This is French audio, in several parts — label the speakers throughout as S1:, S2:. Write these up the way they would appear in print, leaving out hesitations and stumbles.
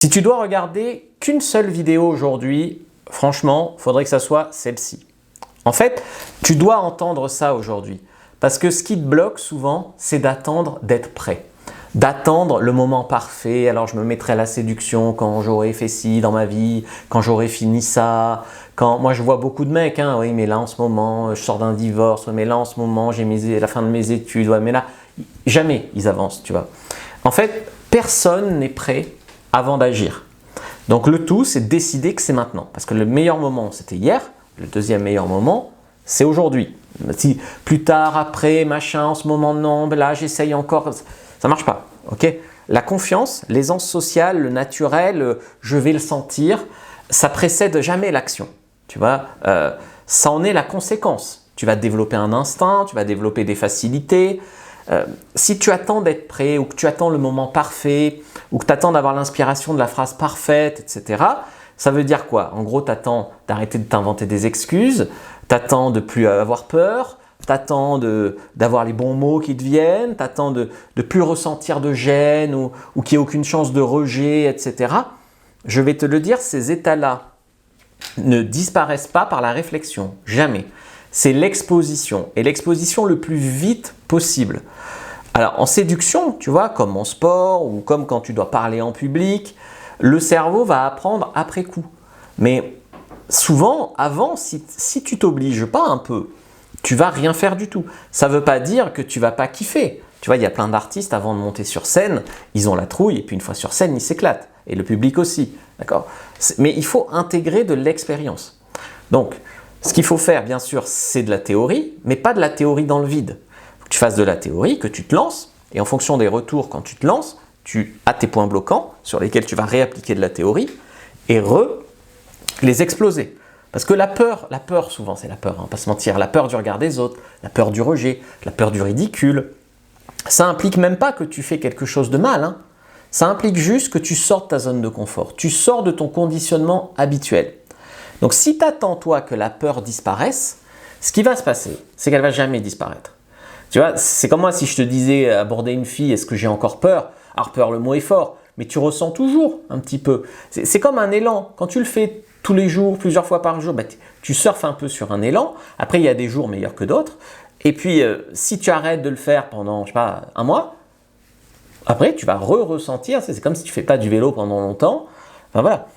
S1: Si tu dois regarder qu'une seule vidéo aujourd'hui, franchement, il faudrait que ça soit celle-ci. En fait, tu dois entendre ça aujourd'hui. Parce que ce qui te bloque souvent, c'est d'attendre d'être prêt. D'attendre le moment parfait. Alors, je me mettrai à la séduction quand j'aurai fait ci dans ma vie, quand j'aurai fini ça. Moi, je vois beaucoup de mecs, hein, oui, mais là, en ce moment, je sors d'un divorce. Ouais, mais là, en ce moment, j'ai la fin de mes études. Ouais, mais là, jamais ils avancent, tu vois. En fait, personne n'est prêt avant d'agir. Donc le tout, c'est de décider que c'est maintenant. Parce que le meilleur moment, c'était hier. Le deuxième meilleur moment, c'est aujourd'hui. Si plus tard, après, machin, en ce moment, non, là, j'essaye encore. Ça ne marche pas. Okay, la confiance, l'aisance sociale, le naturel, je vais le sentir, ça précède jamais l'action. Tu vois, ça en est la conséquence. Tu vas développer un instinct, tu vas développer des facilités. Si tu attends d'être prêt ou que tu attends le moment parfait ou que tu attends d'avoir l'inspiration de la phrase parfaite, etc., ça veut dire quoi? En gros, tu attends d'arrêter de t'inventer des excuses, tu attends de plus avoir peur, tu attends d'avoir les bons mots qui te viennent, tu attends de plus ressentir de gêne ou qu'il n'y ait aucune chance de rejet, etc. Je vais te le dire, ces états-là ne disparaissent pas par la réflexion, jamais. C'est l'exposition, et l'exposition le plus vite possible. Alors en séduction, tu vois, comme en sport ou comme quand tu dois parler en public, le cerveau va apprendre après coup. Mais souvent, avant, si tu t'obliges pas un peu, tu vas rien faire du tout. Ça ne veut pas dire que tu vas pas kiffer. Tu vois, il y a plein d'artistes, avant de monter sur scène, ils ont la trouille, et puis une fois sur scène, ils s'éclatent. Et le public aussi, d'accord? Mais il faut intégrer de l'expérience. Donc, ce qu'il faut faire, bien sûr, c'est de la théorie, mais pas de la théorie dans le vide. Il faut que tu fasses de la théorie, que tu te lances, et en fonction des retours quand tu te lances, tu as tes points bloquants sur lesquels tu vas réappliquer de la théorie et les exploser. Parce que la peur souvent c'est la peur, hein, pas se mentir, la peur du regard des autres, la peur du rejet, la peur du ridicule, ça implique même pas que tu fais quelque chose de mal, hein. Ça implique juste que tu sors de ta zone de confort, tu sors de ton conditionnement habituel. Donc si tu attends toi que la peur disparaisse, ce qui va se passer, c'est qu'elle ne va jamais disparaître. Tu vois, c'est comme moi si je te disais aborder une fille, est-ce que j'ai encore peur? Alors peur, le mot est fort, mais tu ressens toujours un petit peu. C'est comme un élan, quand tu le fais tous les jours, plusieurs fois par jour, tu surfes un peu sur un élan. Après il y a des jours meilleurs que d'autres. Et puis si tu arrêtes de le faire pendant, je sais pas, un mois, après tu vas ressentir, c'est comme si tu ne fais pas du vélo pendant longtemps. Enfin voilà.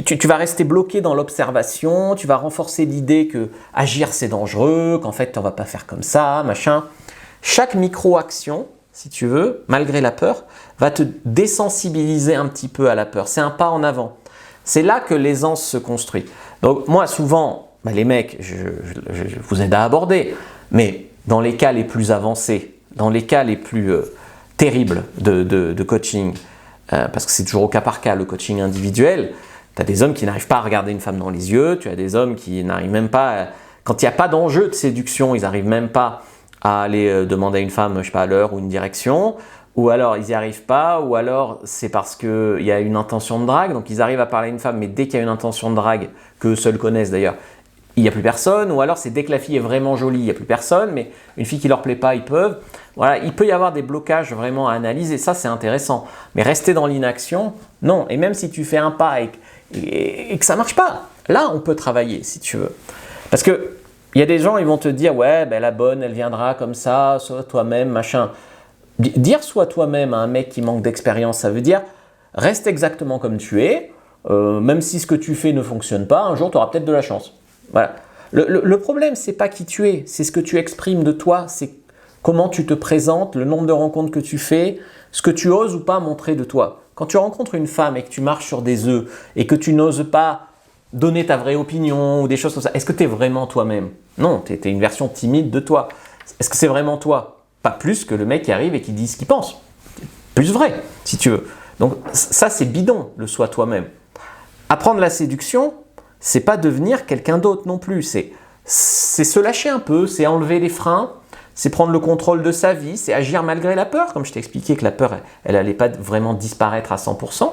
S1: Tu vas rester bloqué dans l'observation, tu vas renforcer l'idée que agir c'est dangereux, qu'en fait on va pas faire comme ça, machin. Chaque micro-action, si tu veux, malgré la peur, va te désensibiliser un petit peu à la peur. C'est un pas en avant. C'est là que l'aisance se construit. Donc moi souvent, les mecs, je vous aide à aborder, mais dans les cas les plus avancés, dans les cas les plus terribles de coaching, parce que c'est toujours au cas par cas le coaching individuel, tu as des hommes qui n'arrivent pas à regarder une femme dans les yeux, tu as des hommes qui n'arrivent même pas, quand il n'y a pas d'enjeu de séduction, ils n'arrivent même pas à aller demander à une femme, je sais pas, l'heure ou une direction, ou alors ils n'y arrivent pas, ou alors c'est parce qu'il y a une intention de drague, donc ils arrivent à parler à une femme, mais dès qu'il y a une intention de drague, qu'eux seuls connaissent d'ailleurs, il n'y a plus personne, ou alors c'est dès que la fille est vraiment jolie, il n'y a plus personne, mais une fille qui ne leur plaît pas, ils peuvent. Voilà, il peut y avoir des blocages vraiment à analyser, ça c'est intéressant. Mais rester dans l'inaction, non. Et même si tu fais un pas et que ça ne marche pas, là on peut travailler si tu veux. Parce que il y a des gens, ils vont te dire, ouais, la bonne, elle viendra comme ça, sois toi-même, machin. Dire sois toi-même à un mec qui manque d'expérience, ça veut dire reste exactement comme tu es, même si ce que tu fais ne fonctionne pas, un jour tu auras peut-être de la chance. Voilà. Le problème, c'est pas qui tu es, c'est ce que tu exprimes de toi, c'est comment tu te présentes, le nombre de rencontres que tu fais, ce que tu oses ou pas montrer de toi. Quand tu rencontres une femme et que tu marches sur des œufs et que tu n'oses pas donner ta vraie opinion ou des choses comme ça, est-ce que tu es vraiment toi-même? Non, tu es une version timide de toi. Est-ce que c'est vraiment toi? Pas plus que le mec qui arrive et qui dit ce qu'il pense. Plus vrai, si tu veux. Donc ça, c'est bidon, le soi toi-même. Apprendre la séduction, c'est pas devenir quelqu'un d'autre non plus. C'est se lâcher un peu, c'est enlever les freins, c'est prendre le contrôle de sa vie, c'est agir malgré la peur, comme je t'ai expliqué que la peur, elle n'allait pas vraiment disparaître à 100%.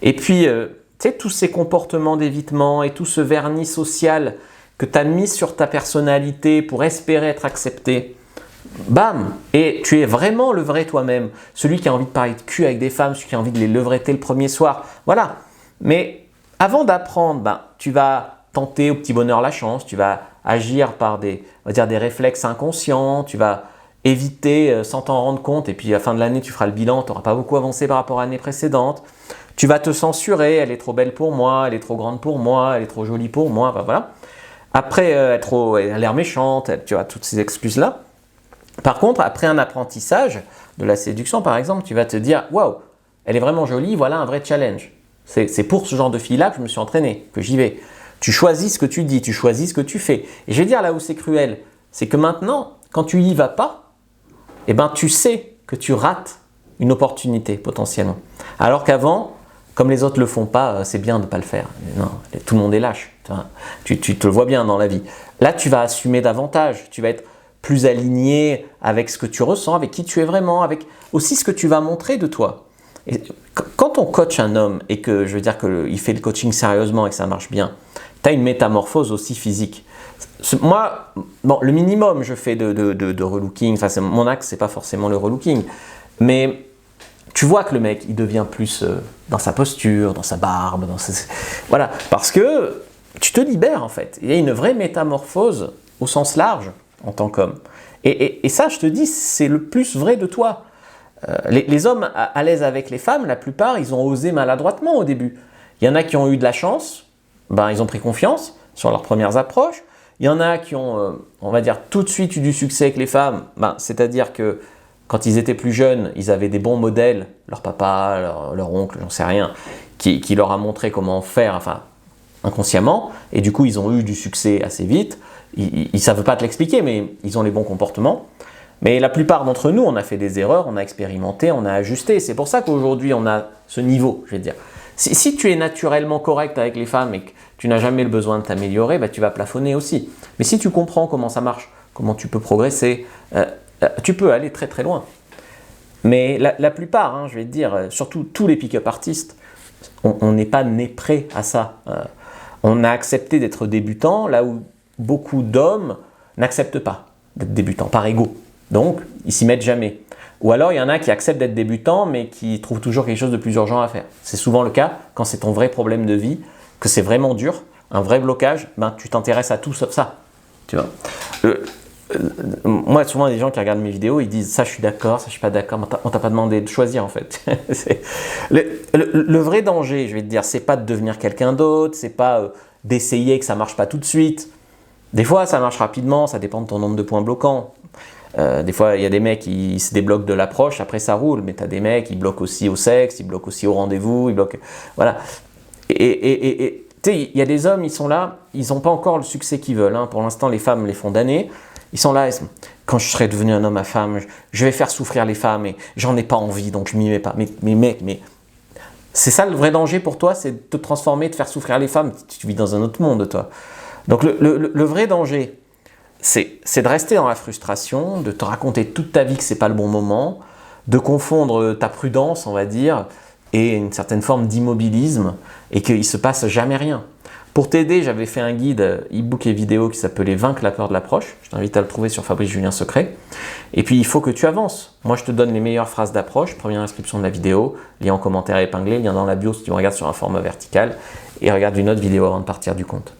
S1: Et puis, tu sais, tous ces comportements d'évitement et tout ce vernis social que tu as mis sur ta personnalité pour espérer être accepté, bam, et tu es vraiment le vrai toi-même, celui qui a envie de parler de cul avec des femmes, celui qui a envie de les levreter le premier soir, voilà. Mais avant d'apprendre, ben, tu vas tenter au petit bonheur la chance, tu vas agir par on va dire des réflexes inconscients, tu vas éviter sans t'en rendre compte, et puis à la fin de l'année, tu feras le bilan, tu n'auras pas beaucoup avancé par rapport à l'année précédente. Tu vas te censurer, elle est trop belle pour moi, elle est trop grande pour moi, elle est trop jolie pour moi, ben voilà. Après, elle a l'air méchante, tu vois, toutes ces excuses-là. Par contre, après un apprentissage de la séduction, par exemple, tu vas te dire « Waouh, elle est vraiment jolie, voilà un vrai challenge. C'est pour ce genre de fille-là que je me suis entraîné, que j'y vais. » Tu choisis ce que tu dis, tu choisis ce que tu fais. Et je vais dire là où c'est cruel, c'est que maintenant, quand tu y vas pas, eh ben, tu sais que tu rates une opportunité potentiellement. Alors qu'avant, comme les autres ne le font pas, c'est bien de ne pas le faire. Non, tout le monde est lâche. Tu te le vois bien dans la vie. Là, tu vas assumer davantage. Tu vas être plus aligné avec ce que tu ressens, avec qui tu es vraiment, avec aussi ce que tu vas montrer de toi. Et quand on coach un homme et que je veux dire qu'il fait le coaching sérieusement et que ça marche bien, tu as une métamorphose aussi physique. Moi, bon, le minimum je fais de relooking, enfin, mon axe, c'est pas forcément le relooking, mais tu vois que le mec, il devient plus dans sa posture, dans sa barbe, voilà, parce que tu te libères en fait. Il y a une vraie métamorphose au sens large en tant qu'homme. Et ça, je te dis, c'est le plus vrai de toi. Les hommes à l'aise avec les femmes, la plupart, ils ont osé maladroitement au début. Il y en a qui ont eu de la chance, ben, ils ont pris confiance sur leurs premières approches. Il y en a qui ont, on va dire, tout de suite eu du succès avec les femmes, ben, c'est-à-dire que quand ils étaient plus jeunes, ils avaient des bons modèles, leur papa, leur oncle, j'en sais rien, qui leur a montré comment faire, enfin, inconsciemment, et du coup, ils ont eu du succès assez vite. Ils ne savent pas te l'expliquer, mais ils ont les bons comportements. Mais la plupart d'entre nous, on a fait des erreurs, on a expérimenté, on a ajusté. C'est pour ça qu'aujourd'hui, on a ce niveau, je vais dire. Si tu es naturellement correct avec les femmes et que tu n'as jamais le besoin de t'améliorer, bah, tu vas plafonner aussi. Mais si tu comprends comment ça marche, comment tu peux progresser, tu peux aller très très loin. Mais la plupart, hein, je vais te dire, surtout tous les pick-up artistes, on n'est pas né prêt à ça. On a accepté d'être débutant là où beaucoup d'hommes n'acceptent pas d'être débutants, par ego. Donc, ils s'y mettent jamais. Ou alors, il y en a qui acceptent d'être débutants, mais qui trouvent toujours quelque chose de plus urgent à faire. C'est souvent le cas quand c'est ton vrai problème de vie, que c'est vraiment dur, un vrai blocage, ben, tu t'intéresses à tout sauf ça. Tu vois. Moi, souvent, les gens qui regardent mes vidéos, ils disent « ça, je suis d'accord, ça, je suis pas d'accord ». On t'a pas demandé de choisir, en fait. Le vrai danger, je vais te dire, c'est pas de devenir quelqu'un d'autre, c'est pas d'essayer que ça marche pas tout de suite. Des fois, ça marche rapidement, ça dépend de ton nombre de points bloquants. Des fois, il y a des mecs qui se débloquent de l'approche, après ça roule, mais tu as des mecs qui bloquent aussi au sexe, ils bloquent aussi au rendez-vous, ils bloquent… Voilà. Et tu sais, il y a des hommes, ils sont là, ils n'ont pas encore le succès qu'ils veulent. Hein. Pour l'instant, les femmes les font damner. Ils sont là, quand je serai devenu un homme à femme, je vais faire souffrir les femmes et j'en ai pas envie, donc je m'y mets pas. Mais mec, c'est ça le vrai danger pour toi, c'est de te transformer, de faire souffrir les femmes. Tu vis dans un autre monde, toi. Donc le vrai danger, c'est de rester dans la frustration, de te raconter toute ta vie que c'est pas le bon moment, de confondre ta prudence, on va dire, et une certaine forme d'immobilisme, et qu'il se passe jamais rien. Pour t'aider, j'avais fait un guide e-book et vidéo qui s'appelait « Vaincre la peur de l'approche ». Je t'invite à le trouver sur Fabrice Julien Secret. Et puis, il faut que tu avances. Moi, je te donne les meilleures phrases d'approche. Première inscription de la vidéo, lien en commentaire épinglé, lien dans la bio si tu me regardes sur un format vertical. Et regarde une autre vidéo avant de partir du compte.